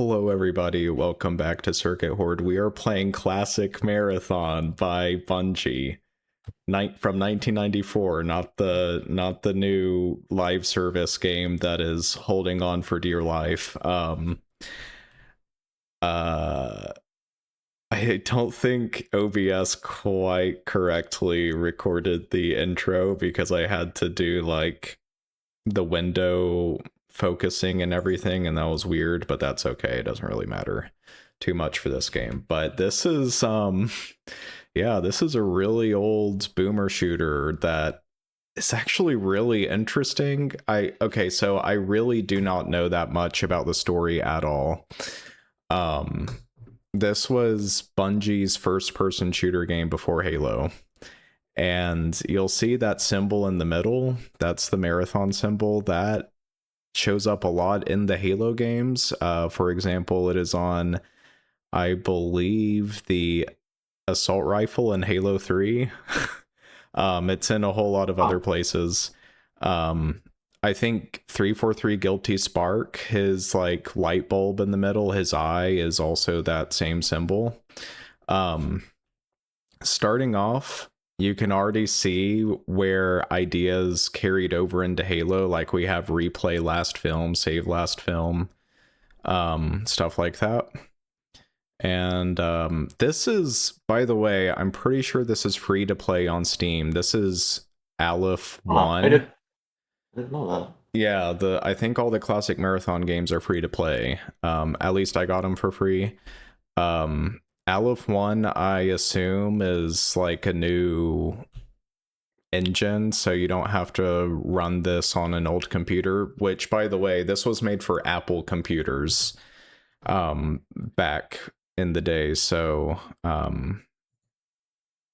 Hello, everybody. Welcome back to Circuit Horde. We are playing Classic Marathon by Bungie, from 1994. Not the new live service game that is holding on for dear life. I don't think OBS quite correctly recorded the intro because I had to do like the window focusing and everything, and that was weird, but that's okay. It doesn't really matter too much for this game. But this is yeah, this is a really old boomer shooter that is actually really interesting. So I really do not know that much about the story at all. This was Bungie's first person shooter game before Halo. And you'll see that symbol in the middle. That's the marathon symbol. That shows up a lot in the Halo games. For example, it is on, I believe, the assault rifle in Halo 3. It's in a whole lot of other places. I think 343 Guilty Spark, his like light bulb in the middle, his eye is also that same symbol. Starting off, you can already see where ideas carried over into Halo, like we have replay last film, save last film, stuff like that. And this is, by the way, I'm pretty sure this is free to play on Steam. This is Aleph 1. I didn't know that. Yeah, I think all the classic marathon games are free to play. At least I got them for free. Aleph 1, I assume, is like a new engine, so you don't have to run this on an old computer, which, by the way, this was made for Apple computers back in the day. So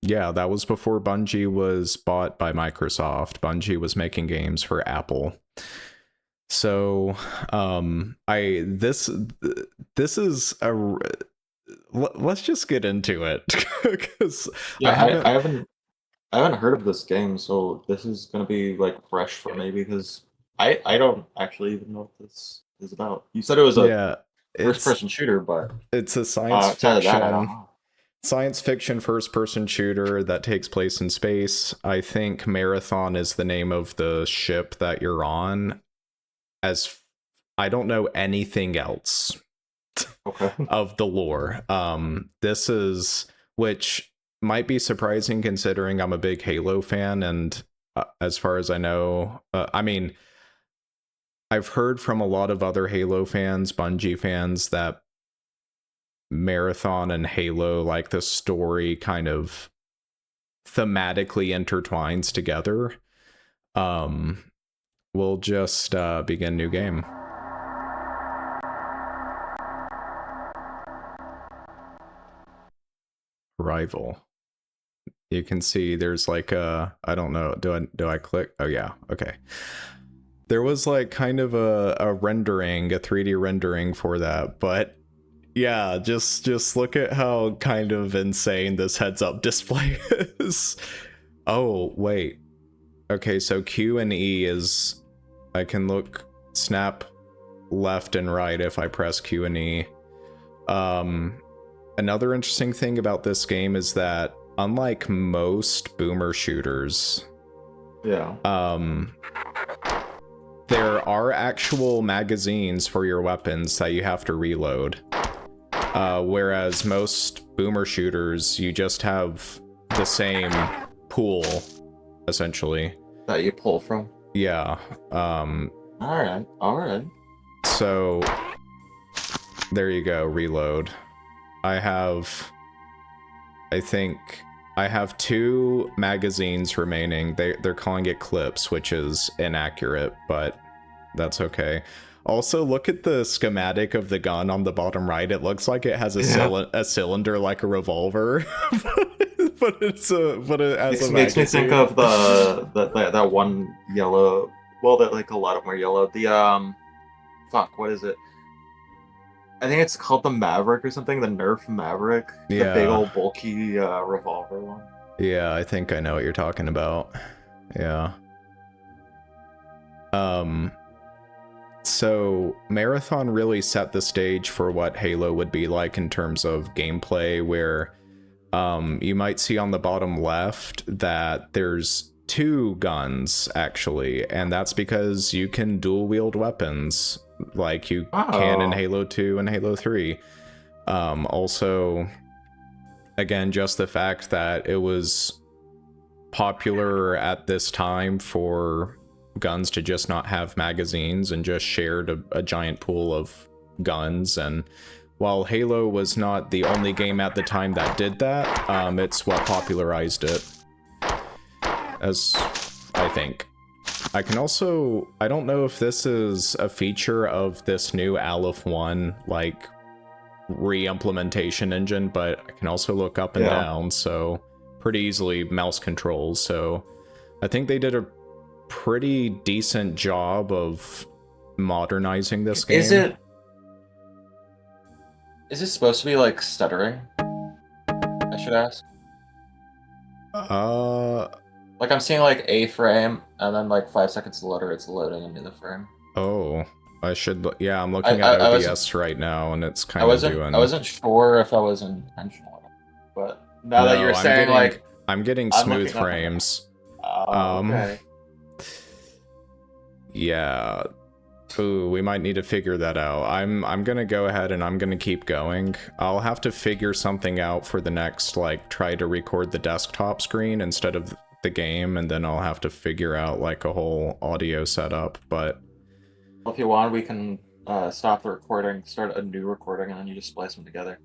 yeah, that was before Bungie was bought by Microsoft. Bungie was making games for Apple. So this is a, let's just get into it, because yeah, I haven't heard of this game, so this is gonna be like fresh for me because I don't actually even know what this is about. You said it was a first person shooter, but it's a outside of that, I don't know. Science fiction first person shooter that takes place in space. I think Marathon is the name of the ship that you're on. As I don't know anything else of the lore. This is, which might be surprising considering I'm a big Halo fan, and as far as I know, I mean, I've heard from a lot of other Halo fans, Bungie fans, that Marathon and Halo, like the story kind of thematically intertwines together. We'll just begin new game. Rival. You can see there's like I don't know, do I click? Oh yeah, okay. There was like kind of a rendering, a 3D rendering for that, but yeah, just look at how kind of insane this heads-up display is. Oh wait, okay, so Q and E is, I can snap left and right if I press Q and E. Another interesting thing about this game is that unlike most boomer shooters, yeah, there are actual magazines for your weapons that you have to reload. Whereas most boomer shooters, you just have the same pool, essentially. that you pull from. Yeah. All right. So there you go, reload. I think I have 2 magazines remaining. They're calling it clips, which is inaccurate, but that's okay. Also, look at the schematic of the gun on the bottom right. It looks like it has a cylinder like a revolver, but it makes me think of that one yellow. Well, that like a lot of them are yellow. The fuck, what is it? I think it's called the Maverick or something. The Nerf Maverick, the big old bulky revolver one. Yeah, I think I know what you're talking about. Yeah. So Marathon really set the stage for what Halo would be like in terms of gameplay, where you might see on the bottom left that there's 2 guns actually, and that's because you can dual wield weapons like you can in Halo 2 and Halo 3. Also, again, just the fact that it was popular at this time for guns to just not have magazines and just shared a giant pool of guns. And while Halo was not the only game at the time that did that, it's what popularized it, as I think. I can also, I don't know if this is a feature of this new Aleph 1 like re-implementation engine, but I can also look up and down, so pretty easily mouse controls. So I think they did a pretty decent job of modernizing this game. Is it supposed to be like stuttering? I should ask. Like I'm seeing like a frame, and then like 5 seconds later it's loading into the frame. Oh, I should. Yeah, I'm looking at OBS right now, and it's kind of doing. I wasn't sure if I was intentional, but now that you're saying I'm getting smooth frames. Okay. Yeah. Ooh, we might need to figure that out. I'm gonna go ahead and I'm gonna keep going. I'll have to figure something out for the next, like, try to record the desktop screen instead of the game, and then I'll have to figure out like a whole audio setup. But if you want, we can stop the recording, start a new recording, and then you just splice them together.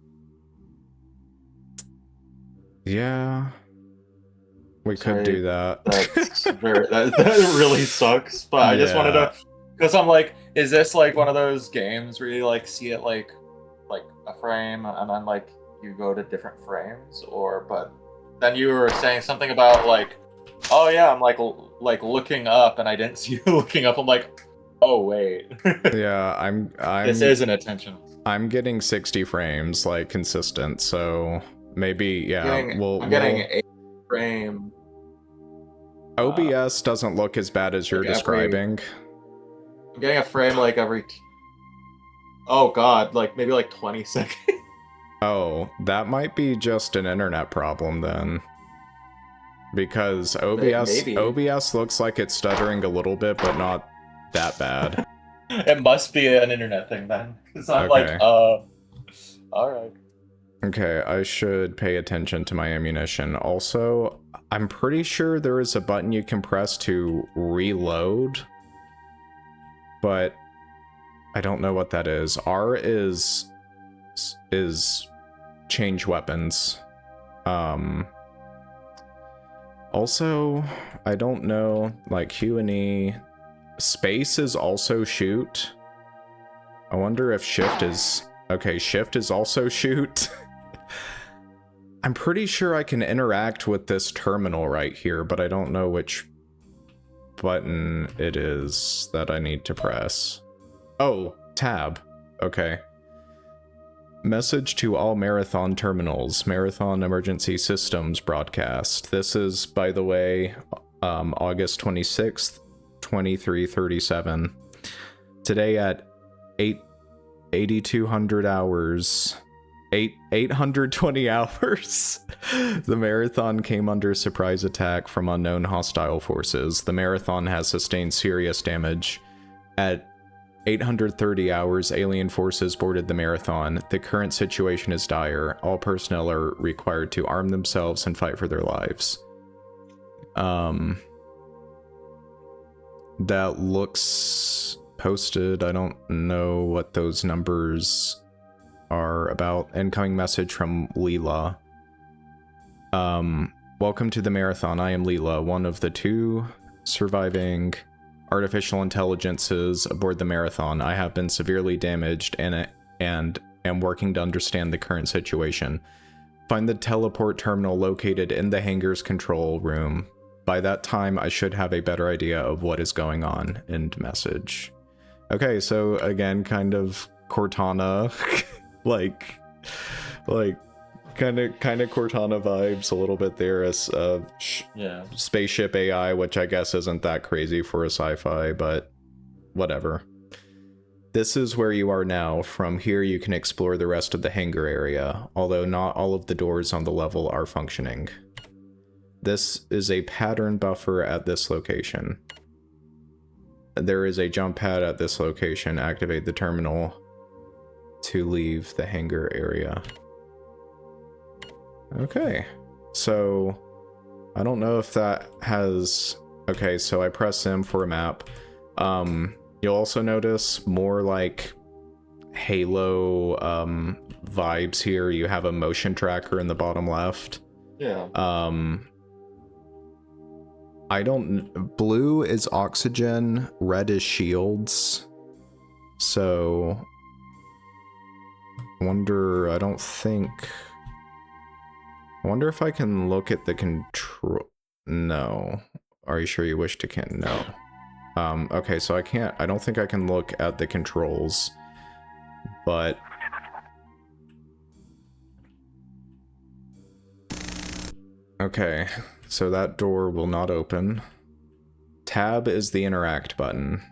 Yeah, we could do that. That really sucks, but I just wanted to, because I'm like, is this like one of those games where you like see it like a frame and then like you go to different frames, or but then you were saying something about like, oh yeah, I'm like looking up and I didn't see you looking up. I'm like, oh wait. Yeah, I'm this is an attention. I'm getting 60 frames like consistent, so maybe I'm getting a frame. OBS doesn't look as bad as you're describing. I'm getting a frame like every oh god, like maybe like 20 seconds. Oh, that might be just an internet problem then. Because OBS looks like it's stuttering a little bit, but not that bad. It must be an internet thing then. Because I'm like, alright. Okay, I should pay attention to my ammunition. Also, I'm pretty sure there is a button you can press to reload, but I don't know what that is. R is change weapons. Also, I don't know, like Q and E. Space is also shoot. I wonder if shift is... Okay, shift is also shoot. I'm pretty sure I can interact with this terminal right here, but I don't know which button it is that I need to press. Oh, tab. Okay. Message to all Marathon terminals. Marathon Emergency Systems broadcast. This is, by the way, August 26th, 2337. Today at 8,200 hours... 820 hours. The Marathon came under surprise attack from unknown hostile forces. The Marathon has sustained serious damage. At 830 hours, alien forces boarded the Marathon. The current situation is dire. All personnel are required to arm themselves and fight for their lives. That looks posted. I don't know what those numbers are about. Incoming message from Leela. Welcome to the Marathon. I am Leela, one of the 2 surviving artificial intelligences aboard the Marathon. I have been severely damaged and am working to understand the current situation. Find the teleport terminal located in the hangar's control room. By that time, I should have a better idea of what is going on. End message. Okay, so again, kind of Cortana. like kind of Cortana vibes a little bit there as spaceship AI, which I guess isn't that crazy for a sci-fi, but whatever. this is where you are now. From here, you can explore the rest of the hangar area, although not all of the doors on the level are functioning. This is a pattern buffer at this location. There is a jump pad at this location. Activate the terminal to leave the hangar area. Okay, so I don't know if that has... Okay, so I press M for a map. You'll also notice more like Halo vibes here. You have a motion tracker in the bottom left. Yeah. I don't... Blue is oxygen, red is shields. So... I wonder if I can look at the control... No. Are you sure you wish to No. Okay, so I don't think I can look at the controls, but... Okay, so that door will not open. Tab is the interact button.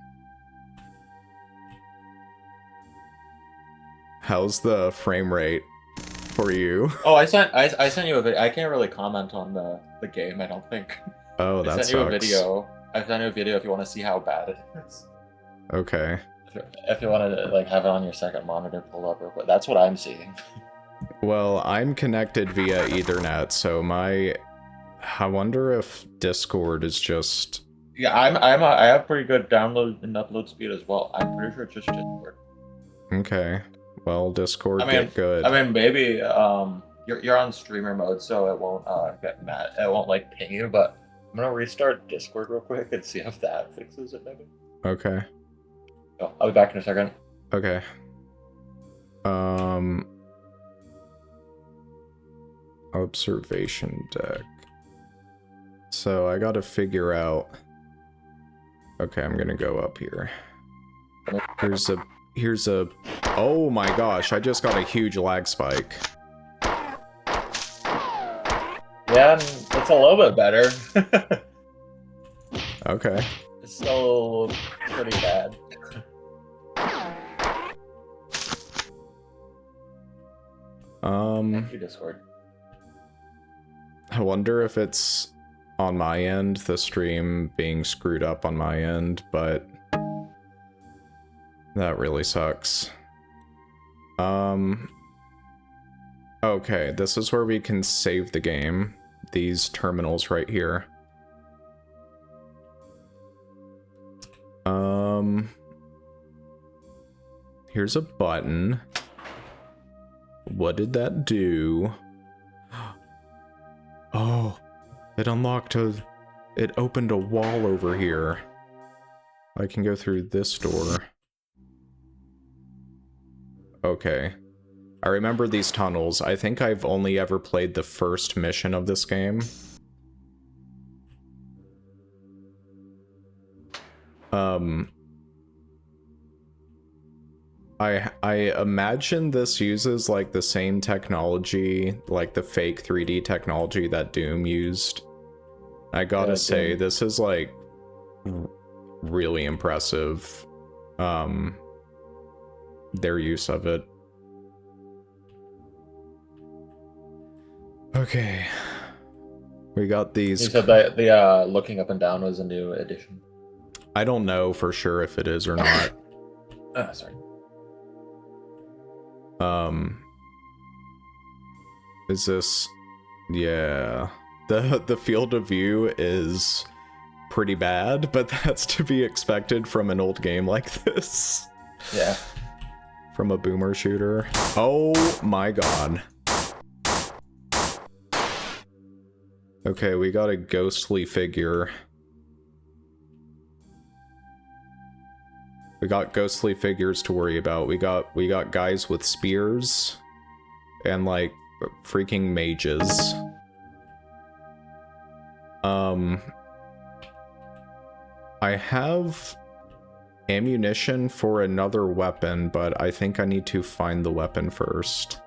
How's the frame rate for you? Oh, I sent you a video. I can't really comment on the game, I don't think. Oh, that sucks. I sent you a video if you want to see how bad it is. Okay. If you want to like have it on your second monitor pull up real quick. That's what I'm seeing. Well, I'm connected via Ethernet, so I wonder if Discord is just... Yeah, I have pretty good download and upload speed as well. I'm pretty sure it's just Discord. Okay. Well, Discord get good. I mean, maybe you're on streamer mode, so it won't get mad. It won't like ping you. But I'm gonna restart Discord real quick and see if that fixes it, maybe. Okay. Oh, I'll be back in a second. Okay. Observation deck. So I gotta figure out... Okay, I'm gonna go up here. Here's a... Oh my gosh, I just got a huge lag spike. Yeah, it's a little bit better. Okay. It's still pretty bad. Thank you, Discord. I wonder if it's on my end, the stream being screwed up on my end, but that really sucks. Okay, this is where we can save the game. These terminals right here. Here's a button. What did that do? Oh, it unlocked it opened a wall over here. I can go through this door. Okay. I remember these tunnels. I think I've only ever played the first mission of this game. I imagine this uses like the same technology, like the fake 3D technology that Doom used. I gotta say, this is like really impressive. Their use of it. Okay. We got these... You said that the looking up and down was a new addition. I don't know for sure if it is or not. Sorry. Is this... Yeah. The field of view is pretty bad, but that's to be expected from an old game like this. Yeah. From a boomer shooter. Oh my god. Okay, we got a ghostly figure. We got ghostly figures to worry about. We got guys with spears and like freaking mages. I have ammunition for another weapon, but I think I need to find the weapon first.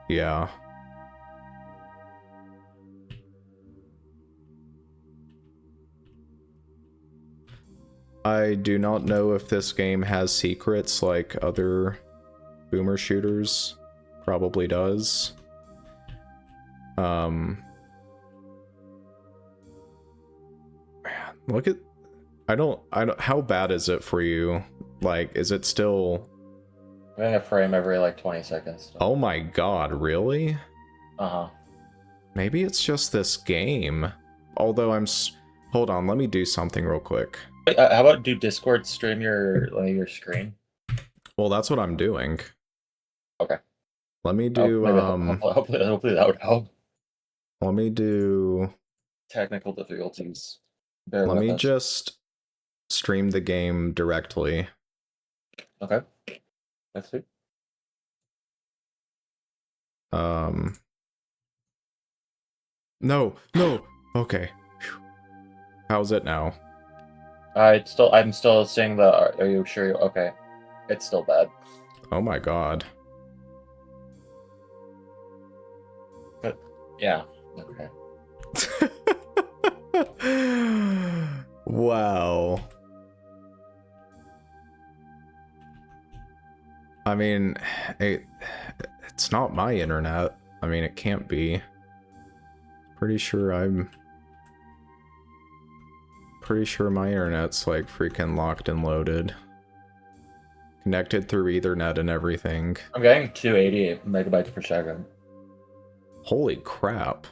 Yeah. I do not know if this game has secrets like other boomer shooters. Probably does. Look at, I don't, how bad is it for you? Like, is it still... I'm getting a frame every like 20 seconds. Oh my god, really? Uh-huh. Maybe it's just this game. Although hold on, let me do something real quick. Wait, how about do Discord stream your screen? Well, that's what I'm doing. Okay. Let me do, hopefully that would help. Let me do... Technical difficulties. Let me just stream the game directly. Okay. That's it. No. Okay. How's it now? I'm still seeing the. Are you sure? Okay. It's still bad. Oh my god. But yeah. Okay. Wow. I mean, it's not my internet. I mean, it can't be. Pretty sure my internet's like freaking locked and loaded. Connected through Ethernet and everything. I'm getting 280 megabytes per second. Holy crap.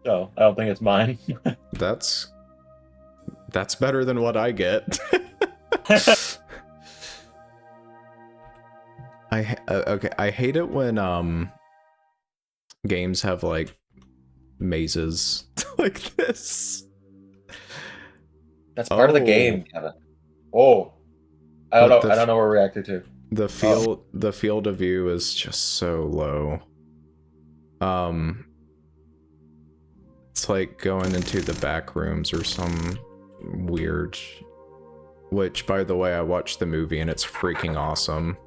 So, I don't think it's mine. That's better than what I get. Okay, I hate it when games have like mazes like this. That's part of the game, Kevin. Oh. I don't know what we're reacting to. The field of view is just so low. It's like going into the back rooms or some weird... Which, by the way, I watched the movie and it's freaking awesome.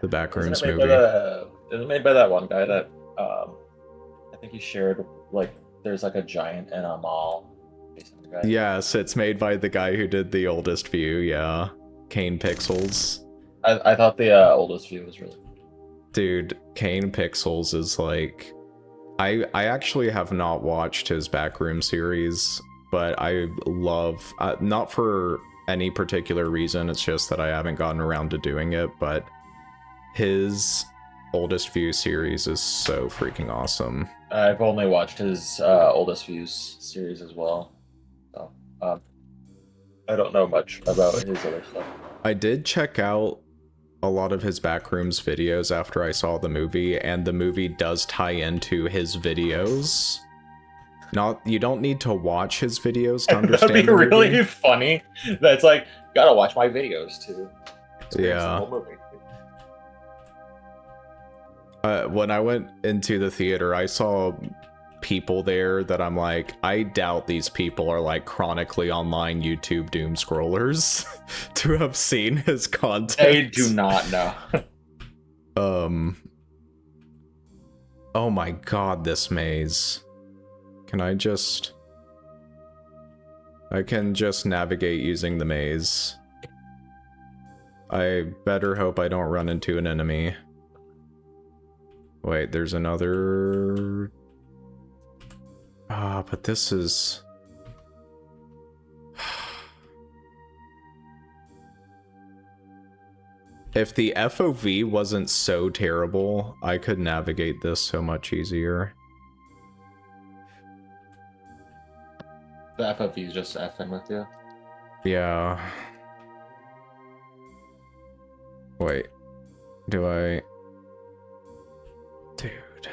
The Backrooms movie. It was made by that one guy that I think he shared, like, there's like a giant in a mall. Yes, it's made by the guy who did The Oldest View, yeah. Kane Pixels. I thought the Oldest View was really good. Dude, Kane Pixels is like... I actually have not watched his Backroom series, but I love... not for any particular reason, it's just that I haven't gotten around to doing it, but his Oldest View series is so freaking awesome. I've only watched his Oldest Views series as well. So, I don't know much about his other stuff. I did check out a lot of his Backrooms videos after I saw the movie, and the movie does tie into his videos. You don't need to watch his videos to understand. That'd be really funny. That's like, gotta watch my videos to experience the whole movie. When I went into the theater, I saw people there that I'm like, I doubt these people are like chronically online YouTube doom scrollers to have seen his content. They do not know. Oh my god, this maze. I can just navigate using the maze. I better hope I don't run into an enemy. Wait, there's another... but this is... If the FOV wasn't so terrible, I could navigate this so much easier. The FOV is just effing with you. Yeah. Wait. Do I... Dude.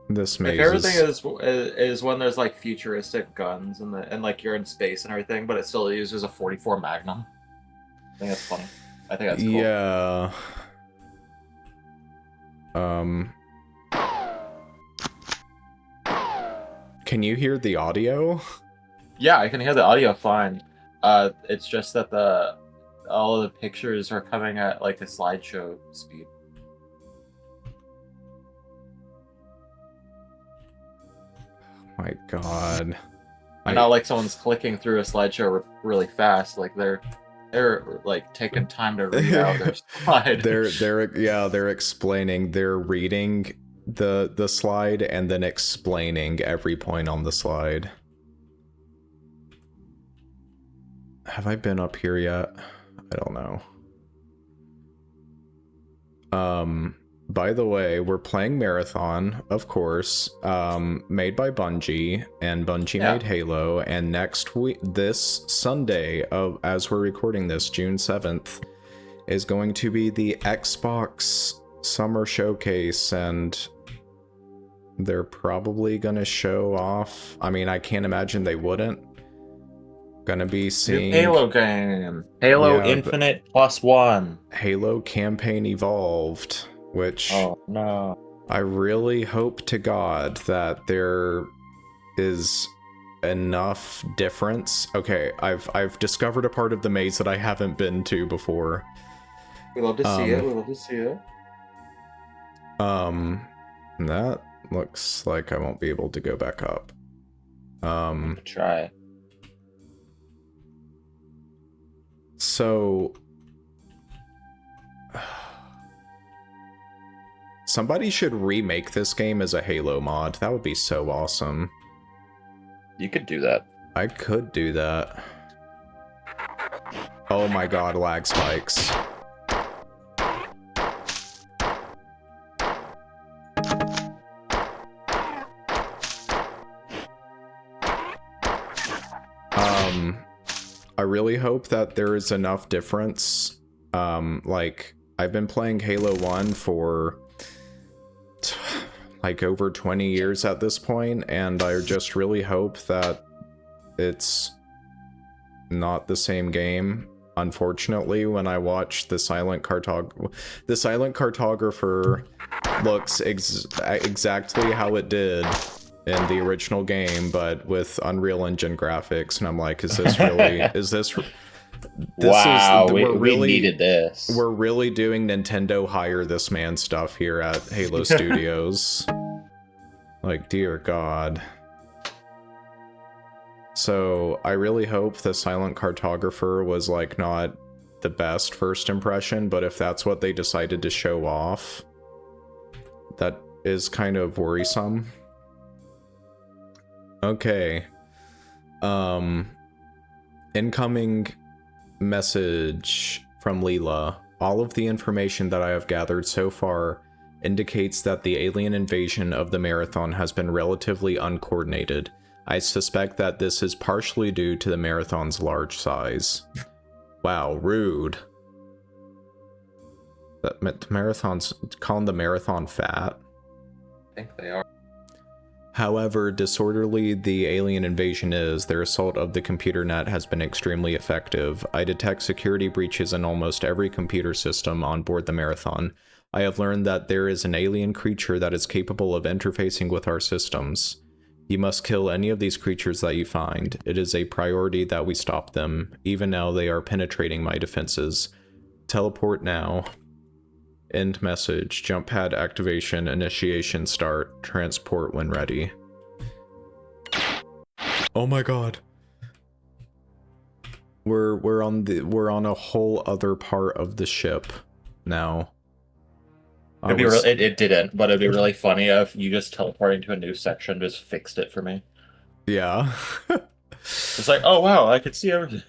This maze is when there's like futuristic guns and like you're in space and everything, but it still uses a 44 Magnum. I think that's funny. I think that's cool. Yeah. Can you hear the audio? Yeah, I can hear the audio fine. It's just that all of the pictures are coming at like a slideshow speed. my god. And not like someone's clicking through a slideshow really fast. Like they're like taking time to read out their slide. They're explaining, they're reading the slide and then explaining every point on the slide. Have I been up here yet? I don't know. By the way, we're playing Marathon, of course, made by Bungie, and Bungie made Halo, and next week, this Sunday, as we're recording this, June 7th, is going to be the Xbox Summer Showcase, and they're probably gonna show off, I mean, I can't imagine they wouldn't. Gonna be seeing... New Halo game! Halo Infinite +1! Halo Campaign Evolved. Which, oh no, I really hope to God that there is enough difference. Okay, I've discovered a part of the maze that I haven't been to before. We love to see it. We love to see it. That looks like I won't be able to go back up. Try. So somebody should remake this game as a Halo mod. That would be so awesome. You could do that. I could do that. Oh my god, lag spikes. I really hope that there is enough difference. Like, I've been playing Halo 1 for like over 20 years at this point, and I just really hope that it's not the same game. Unfortunately, when I watch the Silent Cartographer looks exactly how it did in the original game, but with Unreal Engine graphics, and I'm like, is this really, wow, we needed this. We're really doing Nintendo hire this man stuff here at Halo Studios. Like, dear God. So, I really hope the Silent Cartographer was, like, not the best first impression, but if that's what they decided to show off, that is kind of worrisome. Okay. Incoming message from Leela. All of the information that I have gathered so far indicates that the alien invasion of the Marathon has been relatively uncoordinated. I suspect that this is partially due to the Marathon's large size. Wow, rude. That Marathon's calling the Marathon fat. I think they are. However disorderly the alien invasion is, their assault of the computer net has been extremely effective. I detect security breaches in almost every computer system on board the Marathon. I have learned that there is an alien creature that is capable of interfacing with our systems. You must kill any of these creatures that you find. It is a priority that we stop them. Even now they are penetrating my defenses. Teleport now. End message. Jump pad activation. Initiation start. Transport when ready. Oh my god. We're on a whole other part of the ship now. It didn't, but it'd be really funny if you just teleporting to a new section just fixed it for me. Yeah. It's like, oh wow, I could see everything.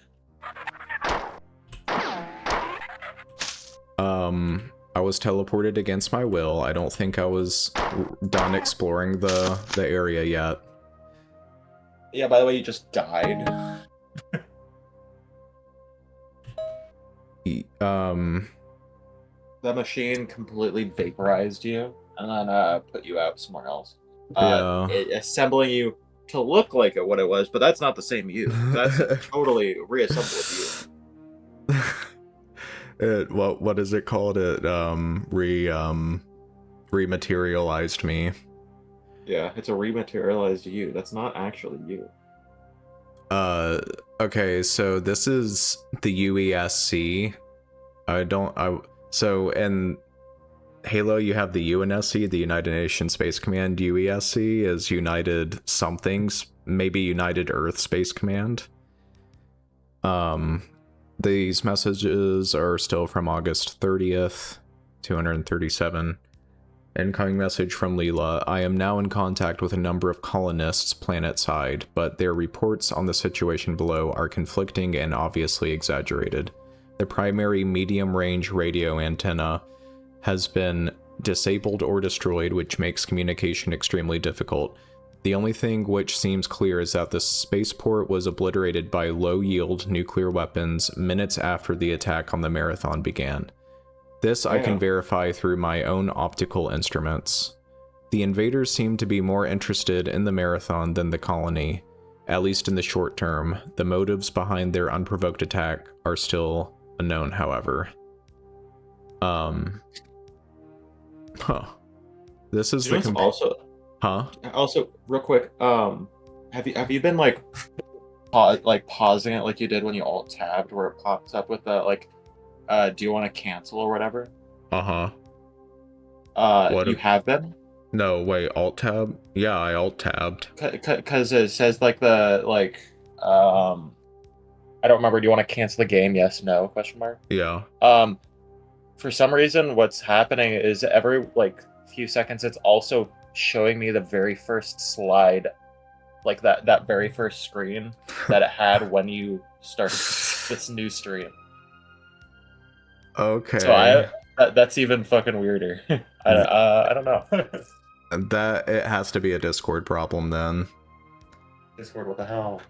I was teleported against my will. I don't think I was done exploring the area yet. Yeah, by the way, you just died. The machine completely vaporized you and then put you out somewhere else. Assembling you to look like what it was, but that's not the same you. That's totally reassembled you. What is it called? It rematerialized me. Yeah, it's a rematerialized you. That's not actually you. Okay, so this is the UESC. So, and Halo, you have the UNSC, the United Nations Space Command. UESC is United somethings, maybe United Earth Space Command. These messages are still from August 30th, 237. Incoming message from Leela. I am now in contact with a number of colonists planet-side, but their reports on the situation below are conflicting and obviously exaggerated. The primary medium-range radio antenna has been disabled or destroyed, which makes communication extremely difficult. The only thing which seems clear is that the spaceport was obliterated by low-yield nuclear weapons minutes after the attack on the Marathon began. This I can verify through my own optical instruments. The invaders seem to be more interested in the Marathon than the colony, at least in the short term. The motives behind their unprovoked attack are still unknown, however. This is the also real quick, have you been like pausing it like you did when you alt tabbed where it pops up with the do you want to cancel or whatever? You have been? No, wait, alt tab? Yeah, I alt tabbed. Because it says like the I don't remember. Do you want to cancel the game? Yes, no? Question mark. Yeah. For some reason, what's happening is every few seconds, it's also showing me the very first slide, like that very first screen that it had when you started this new stream. Okay. So that's even fucking weirder. I don't know. That it has to be a Discord problem then. Discord, what the hell?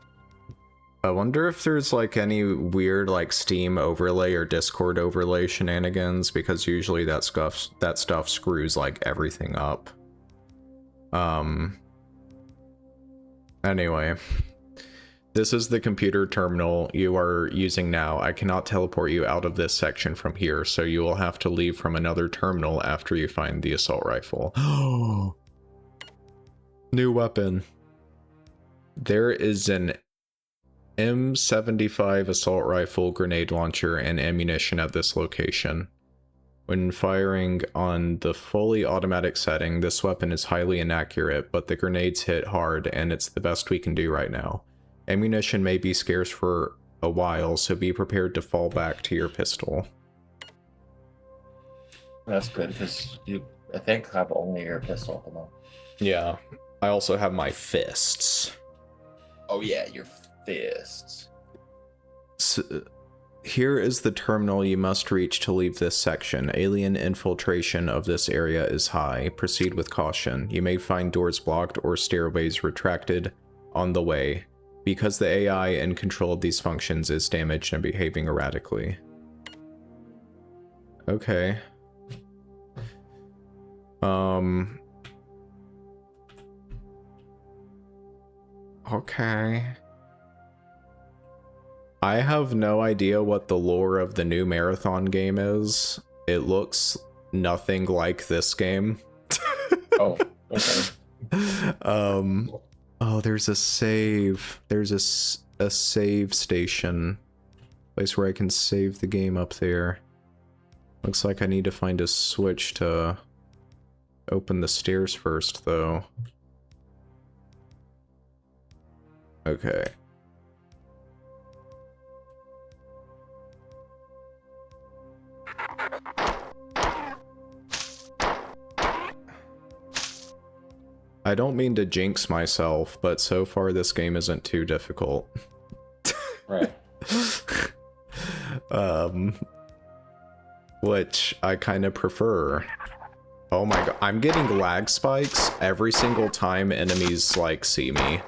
I wonder if there's any weird Steam overlay or Discord overlay shenanigans, because usually that stuff screws everything up. Anyway, this is the computer terminal you are using now. I cannot teleport you out of this section from here, so you will have to leave from another terminal after you find the assault rifle. New weapon. There is an M75 assault rifle, grenade launcher, and ammunition at this location. When firing on the fully automatic setting, this weapon is highly inaccurate, but the grenades hit hard, and it's the best we can do right now. Ammunition may be scarce for a while, so be prepared to fall back to your pistol. That's good, because you, I think, have only your pistol at the moment. Yeah. I also have my fists. Oh yeah, your fists. So, here is the terminal you must reach to leave this section. Alien infiltration of this area is high. Proceed with caution. You may find doors blocked or stairways retracted on the way, because the AI in control of these functions is damaged and behaving erratically. Okay. Okay. I have no idea what the lore of the new Marathon game is. It looks nothing like this game. Oh, okay. Oh, there's a save. There's a save station. Place where I can save the game up there. Looks like I need to find a switch to open the stairs first, though. Okay. I don't mean to jinx myself, but so far this game isn't too difficult. Right. Which I kind of prefer. Oh my god, I'm getting lag spikes every single time enemies see me.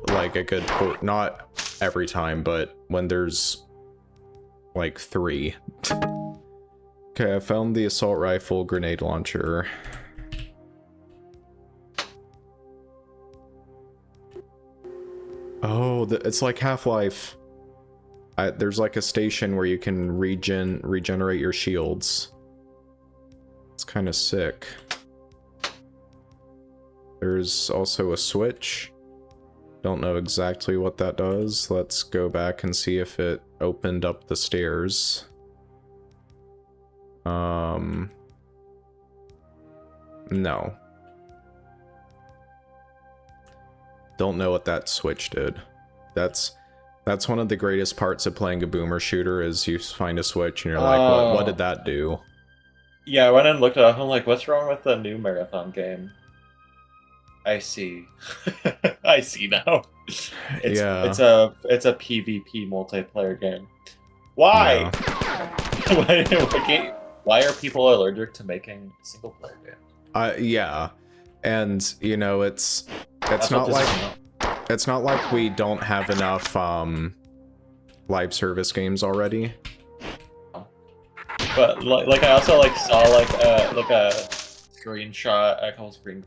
Like a good not every time, but when there's 3. Okay, I found the assault rifle, grenade launcher. Oh, it's like Half-Life. There's a station where you can regenerate your shields. It's kind of sick. There's also a switch. Don't know exactly what that does. Let's go back and see if it opened up the stairs. No. Don't know what that switch did. That's one of the greatest parts of playing a boomer shooter is you find a switch and you're like, what did that do? Yeah, I went and looked it up. I'm like, what's wrong with the new Marathon game? I see. I see now. It's a PvP multiplayer game. Why? Yeah. Why are people allergic to making single player games? Yeah. And you know, it's not like we don't have enough live service games already. But like I also saw a screenshot, a couple screen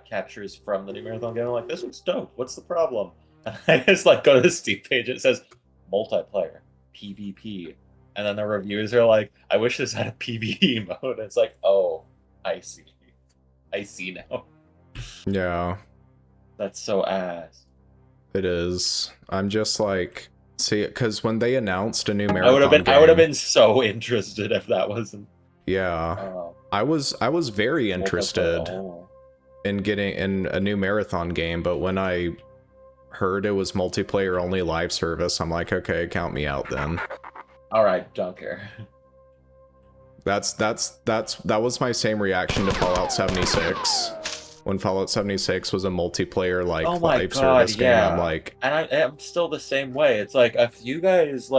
captures from the new Marathon game. I'm like, this looks dope. What's the problem? And I just go to the Steam page. It says multiplayer, PvP, and then the reviews are like, I wish this had a PvE mode. It's like, oh, I see now. Yeah, that's so ass. It is. I'm just like, see, because when they announced a new Marathon I would have been so interested if that wasn't. Yeah, I was very interested in getting in a new Marathon game, but when I heard it was multiplayer only live service, I'm like, okay, count me out then. All right, don't care. That was my same reaction to Fallout 76. When Fallout 76 was a multiplayer live service game, I'm like, and I'm still the same way. It's like if you guys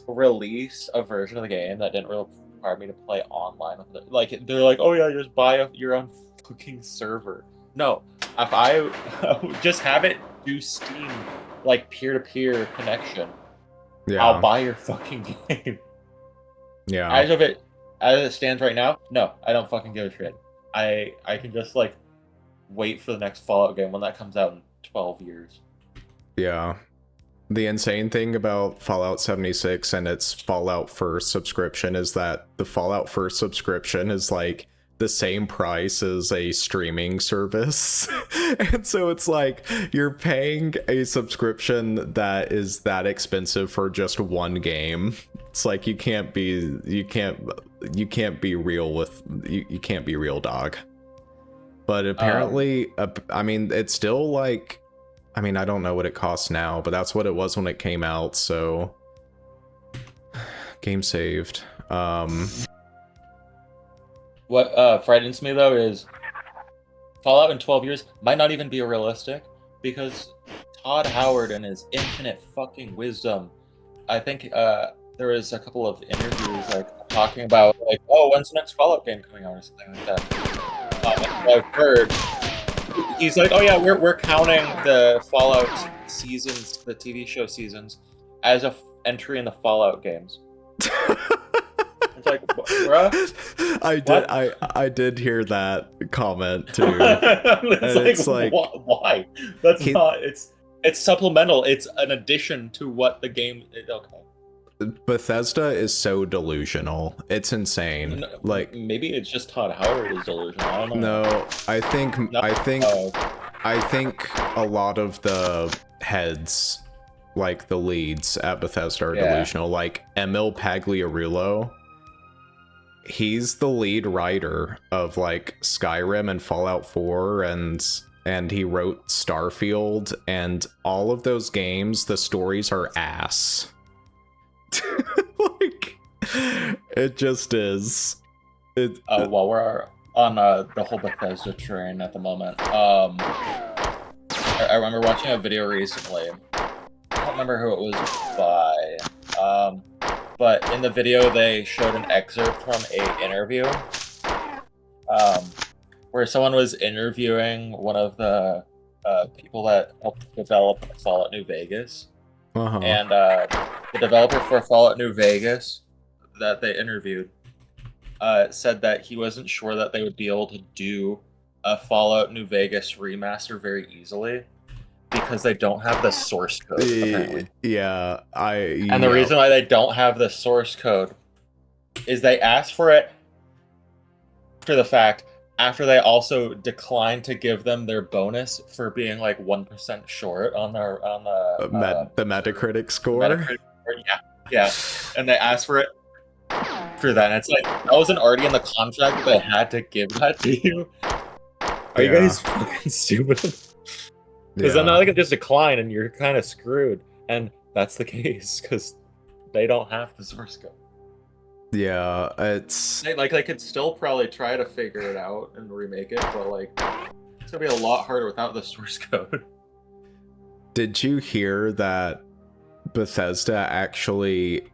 release a version of the game that didn't really require me to play online with it, they're like, oh yeah, just buy your own fucking server. No, if I just have it do Steam peer-to-peer connection, yeah, I'll buy your fucking game. Yeah. As it stands right now, no, I don't fucking give a shit. I can just wait for the next Fallout game when that comes out in 12 years. Yeah. The insane thing about Fallout 76 and its Fallout First subscription is that the Fallout First subscription is the same price as a streaming service. And so it's like you're paying a subscription that is that expensive for just one game. It's like you can't be real, dog. But apparently I mean, it's still I mean, I don't know what it costs now, but that's what it was when it came out, so game saved. What frightens me though is Fallout in 12 years might not even be realistic, because Todd Howard and his infinite fucking wisdom, I think there was a couple of interviews talking about oh, when's the next Fallout game coming out or something like that. I've heard he's like, oh yeah, we're counting the Fallout seasons, the TV show seasons, as a entry in the Fallout games. It's like, bruh. I did hear that comment too. it's like why? That's not. It's supplemental. It's an addition to what the game. Okay. Bethesda is so delusional. It's insane. Maybe it's just Todd Howard is delusional. I don't know. No, I think a lot of the heads, the leads at Bethesda, are delusional. Emil Pagliarulo, he's the lead writer of Skyrim and Fallout 4, and he wrote Starfield, and all of those games, the stories are ass. It just is. While we're on the whole Bethesda train at the moment, I remember watching a video recently. I don't remember who it was by, but in the video they showed an excerpt from an interview, where someone was interviewing one of the people that helped develop Fallout New Vegas. Uh-huh. And the developer for Fallout New Vegas that they interviewed said that he wasn't sure that they would be able to do a Fallout New Vegas remaster very easily because they don't have the source code, apparently. Yeah, And the reason why they don't have the source code is they asked for it after the fact, after they also declined to give them their bonus for being 1% short on the Metacritic score. Yeah, and they asked for it after that. And it's like, that wasn't already in the contract that they had to give that to you? Are you guys fucking stupid? Because then they can just decline and you're kind of screwed. And that's the case, because they don't have the source code. Yeah, it's... Like, they could still probably try to figure it out and remake it, but, like, it's gonna be a lot harder without the source code. Did you hear that Bethesda actually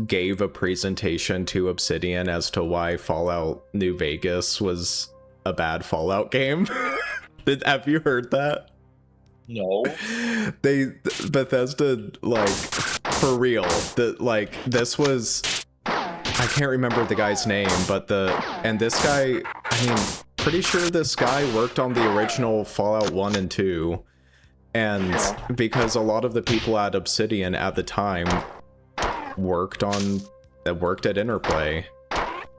gave a presentation to Obsidian as to why Fallout New Vegas was a bad Fallout game? Have you heard that? No. Bethesda, like, for real, this was, I can't remember the guy's name, but this guy, I mean, pretty sure this guy worked on the original Fallout 1 and 2, and because a lot of the people at Obsidian at the time worked at Interplay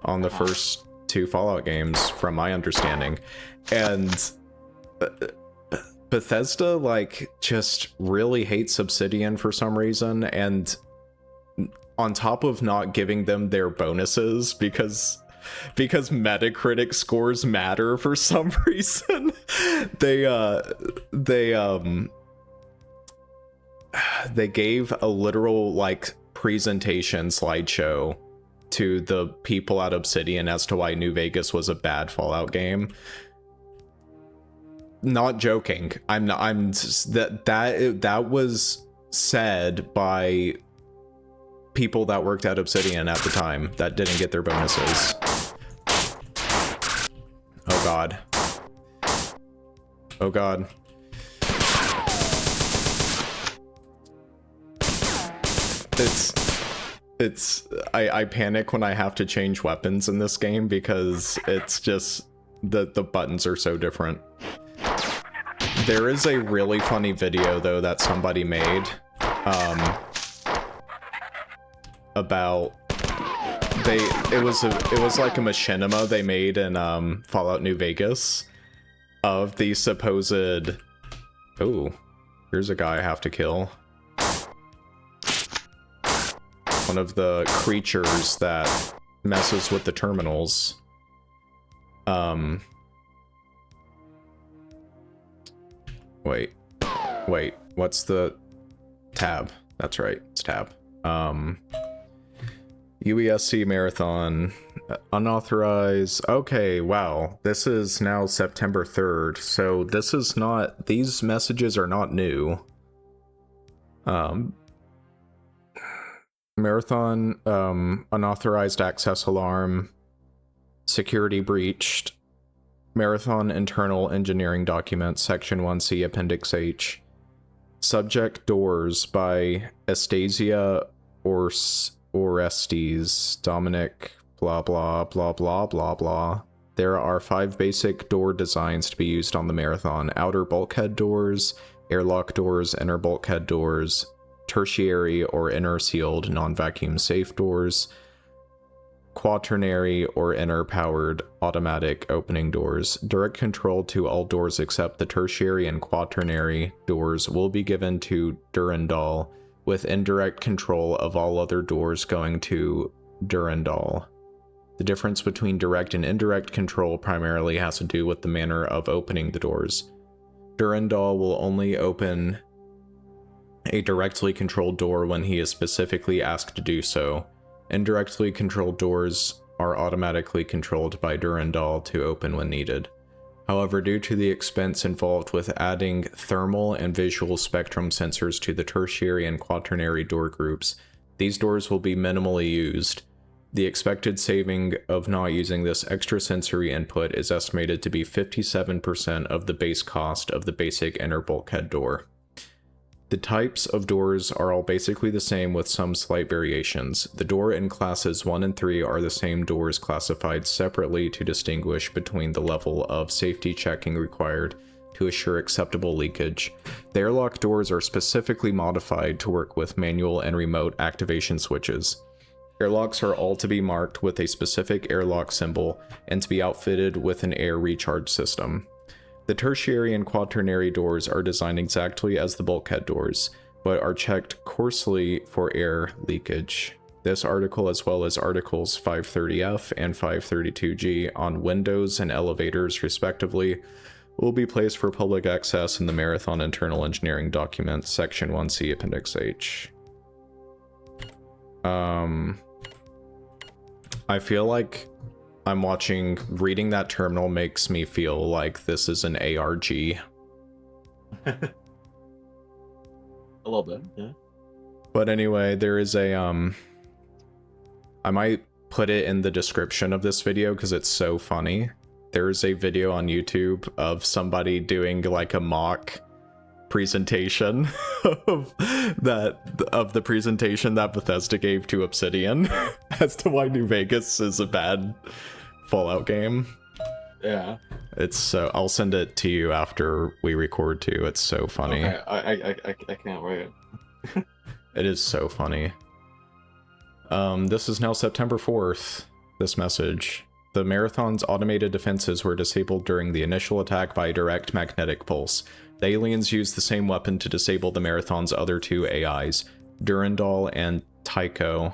on the first 2 Fallout games, from my understanding, and Bethesda, like, just really hates Obsidian for some reason, and on top of not giving them their bonuses because Metacritic scores matter for some reason, they gave a literal, like, presentation slideshow to the people at Obsidian as to why New Vegas was a bad Fallout game. Not joking. That was said by people that worked at Obsidian at the time that didn't get their bonuses. Oh god. Oh god. I panic when I have to change weapons in this game because it's just the buttons are so different. There is a really funny video though that somebody made about it was like a machinima they made in Fallout New Vegas of the supposed, oh, here's a guy I have to kill. One of the creatures that messes with the terminals. Wait, what's the tab? That's right, it's tab. UESC Marathon, unauthorized. Okay, wow, this is now September 3rd, so this is not, these messages are not new. Marathon, unauthorized access alarm, security breached, Marathon internal engineering documents, section 1C, appendix H. Subject doors by Estasia Orestes, Dominic, blah blah blah blah blah blah. There are 5 basic door designs to be used on the Marathon: outer bulkhead doors, airlock doors, inner bulkhead doors, tertiary or inner sealed non-vacuum safe doors, quaternary or inner powered automatic opening doors. Direct control to all doors except the tertiary and quaternary doors will be given to Durandal, with indirect control of all other doors going to Durandal. The difference between direct and indirect control primarily has to do with the manner of opening the doors. Durandal will only open a directly controlled door when he is specifically asked to do so. Indirectly controlled doors are automatically controlled by Durandal to open when needed. However, due to the expense involved with adding thermal and visual spectrum sensors to the tertiary and quaternary door groups, these doors will be minimally used. The expected saving of not using this extra sensory input is estimated to be 57% of the base cost of the basic inner bulkhead door. The types of doors are all basically the same with some slight variations. The door in classes 1 and 3 are the same doors classified separately to distinguish between the level of safety checking required to assure acceptable leakage. The airlock doors are specifically modified to work with manual and remote activation switches. Airlocks are all to be marked with a specific airlock symbol and to be outfitted with an air recharge system. The tertiary and quaternary doors are designed exactly as the bulkhead doors, but are checked coarsely for air leakage. This article, as well as articles 530F and 532G on windows and elevators, respectively, will be placed for public access in the Marathon Internal Engineering Document, Section 1C, Appendix H. I feel like reading that terminal makes me feel like this is an ARG. A little bit, yeah. But anyway, there is a, I might put it in the description of this video because it's so funny. There's a video on YouTube of somebody doing like a mock presentation of the presentation that Bethesda gave to Obsidian as to why New Vegas is a bad Fallout game. Yeah. It's so, I'll send it to you after we record too. It's so funny. Okay, I can't wait. It is so funny. This is now September 4th, this message. The Marathon's automated defenses were disabled during the initial attack by a direct magnetic pulse. The aliens used the same weapon to disable the Marathon's other two AIs, Durandal and Tycho,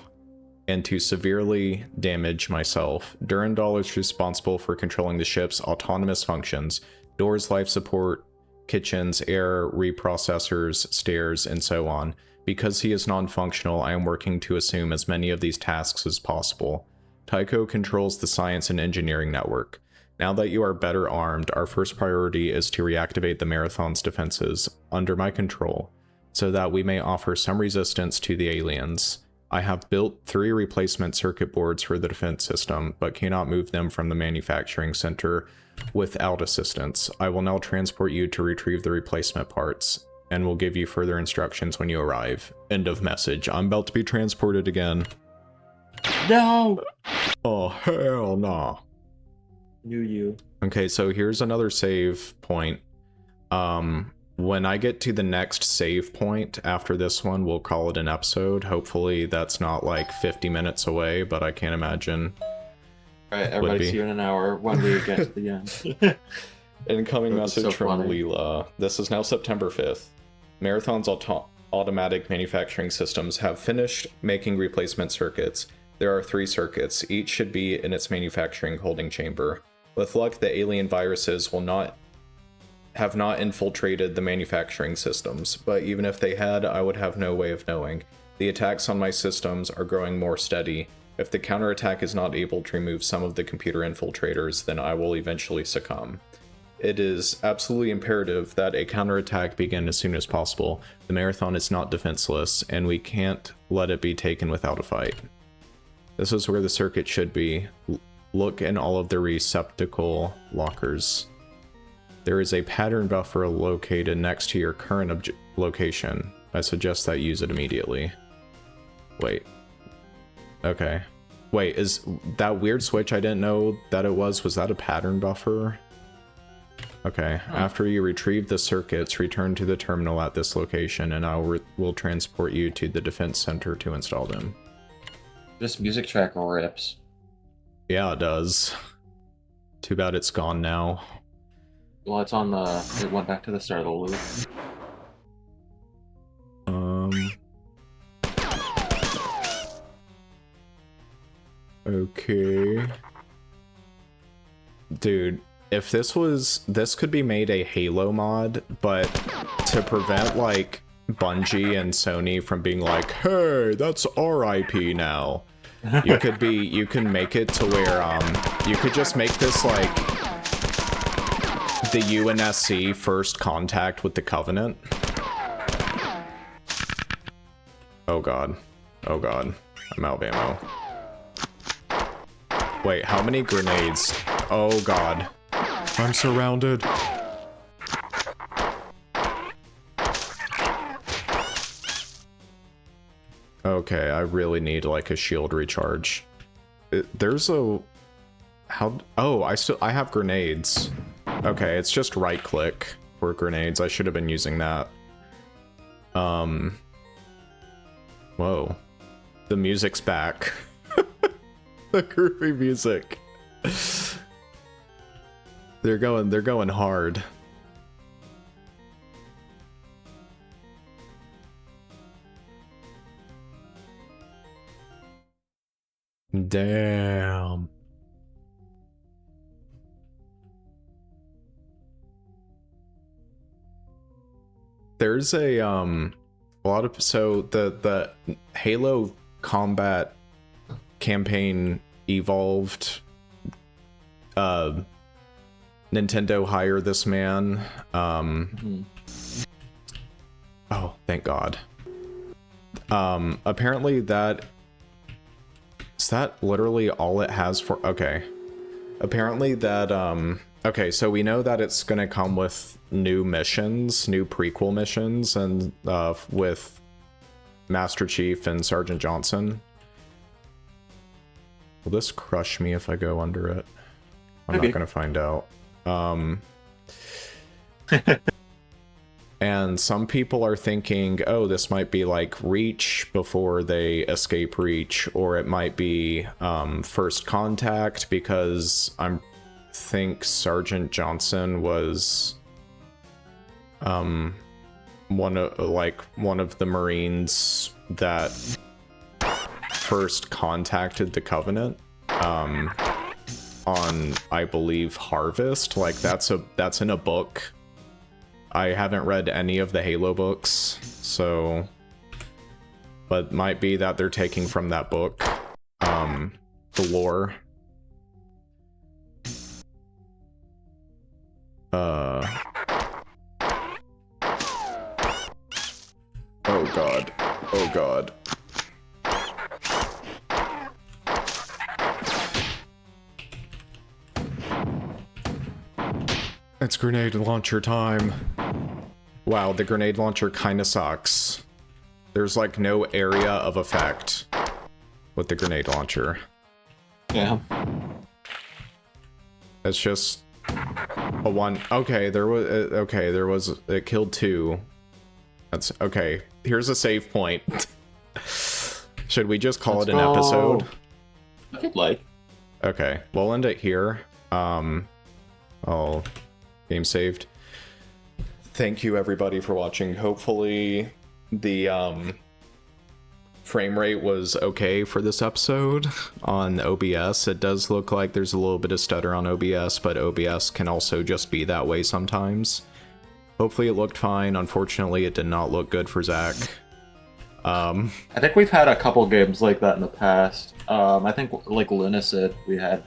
and to severely damage myself. Durandal is responsible for controlling the ship's autonomous functions, doors, life support, kitchens, air, reprocessors, stairs, and so on. Because he is non-functional, I am working to assume as many of these tasks as possible. Tycho controls the science and engineering network. Now that you are better armed, our first priority is to reactivate the Marathon's defenses under my control, so that we may offer some resistance to the aliens. I have built 3 replacement circuit boards for the defense system, but cannot move them from the manufacturing center without assistance. I will now transport you to retrieve the replacement parts, and will give you further instructions when you arrive. End of message. I'm about to be transported again. No! Oh, hell nah. You. Okay, so here's another save point. When I get to the next save point after this one, we'll call it an episode. Hopefully that's not like 50 minutes away, but I can't imagine. Alright, everybody see you in an hour when we get to the end. Incoming message from Leela. This is now September 5th. Marathon's automatic manufacturing systems have finished making replacement circuits. There are 3 circuits. Each should be in its manufacturing holding chamber. With luck, the alien viruses have not infiltrated the manufacturing systems, but even if they had, I would have no way of knowing. The attacks on my systems are growing more steady. If the counterattack is not able to remove some of the computer infiltrators, then I will eventually succumb. It is absolutely imperative that a counterattack begin as soon as possible. The Marathon is not defenseless, and we can't let it be taken without a fight. This is where the circuit should be. Look in all of the receptacle lockers. There is a pattern buffer located next to your current location. I suggest that you use it immediately. Wait. Okay. Wait, is that weird switch I didn't know that it was that a pattern buffer? Okay, after you retrieve the circuits, return to the terminal at this location, and I will transport you to the defense center to install them. This music track rips. Yeah, it does. Too bad it's gone now. Well, it's on it went back to the start of the loop. Okay. Dude, if this could be made a Halo mod, but to prevent like Bungie and Sony from being like, hey, that's our IP now. You can make it to where you could just make this like the UNSC first contact with the Covenant. Oh god. Oh god. I'm out of ammo. Wait, how many grenades? Oh god. I'm surrounded. Okay, I really need like a shield recharge. There's a... How... Oh, I have grenades. Okay, it's just right click for grenades. I should have been using that. Whoa. The music's back. The groovy music. They're going hard. Damn. There's a lot of the Halo Combat campaign evolved. Nintendo hire this man. Oh, thank God. Apparently that is that literally all it has for. Okay, apparently that okay, so we know that it's gonna come with new missions, new prequel missions, and with Master Chief and Sergeant Johnson. Will this crush me if I go under it? I'm not gonna find out. And some people are thinking, oh, this might be like Reach before they escape Reach, or it might be First Contact, because I think Sergeant Johnson was one of the Marines that first contacted the Covenant on, I believe, Harvest. Like that's in a book. I haven't read any of the Halo books, so, but might be that they're taking from that book, the lore. Oh God. Oh God. It's grenade launcher time. Wow, the grenade launcher kinda sucks. There's like no area of effect with the grenade launcher. Yeah. It's just a one. Okay, there was it killed two. That's okay. Here's a save point. Should we just call it an episode? If you'd like. Okay, we'll end it here. Game saved. Thank you everybody for watching. Hopefully the frame rate was okay for this episode on OBS. It does look like there's a little bit of stutter on OBS, but OBS can also just be that way sometimes. Hopefully it looked fine. Unfortunately, it did not look good for Zach. I think we've had a couple games like that in the past. I think like Lunacid, we had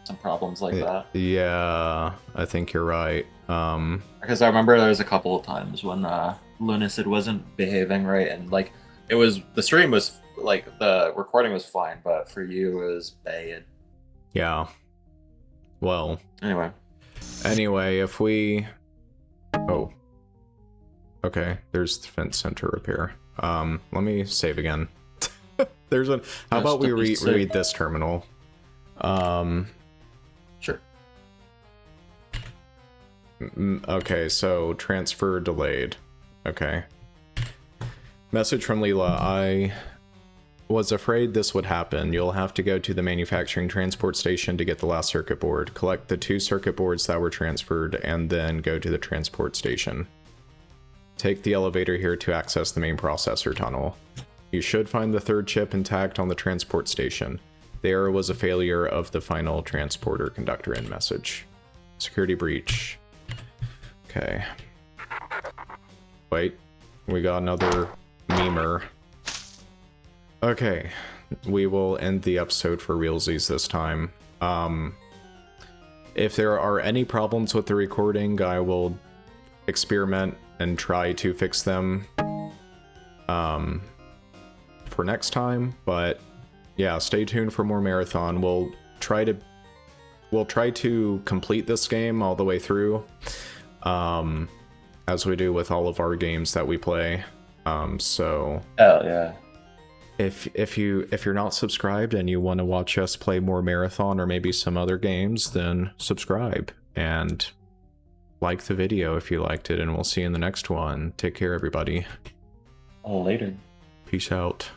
some problems like that. Yeah, I think you're right. Because I remember there was a couple of times when Lunacid wasn't behaving right, and like it was, the stream was like, the recording was fine, but for you it was bad. Yeah. Well. Anyway, if we. Oh. Okay. There's the fence center repair. Let me save again. There's a. How about we read this terminal? Sure. Okay, so transfer delayed. Okay. Message from Leela. I was afraid this would happen. You'll have to go to the manufacturing transport station to get the last circuit board. Collect the 2 circuit boards that were transferred, and then go to the transport station. Take the elevator here to access the main processor tunnel. You should find the 3rd chip intact on the transport station. The error was a failure of the final transporter conductor in message. Security breach. Okay. Wait. We got another memer. Okay. We will end the episode for realsies this time. If there are any problems with the recording, I will experiment and try to fix them for next time, but yeah, stay tuned for more Marathon. We'll try to complete this game all the way through, as we do with all of our games that we play. So hell yeah. If you're not subscribed and you want to watch us play more Marathon or maybe some other games, then subscribe and like the video if you liked it, and we'll see you in the next one. Take care, everybody. Later. Peace out.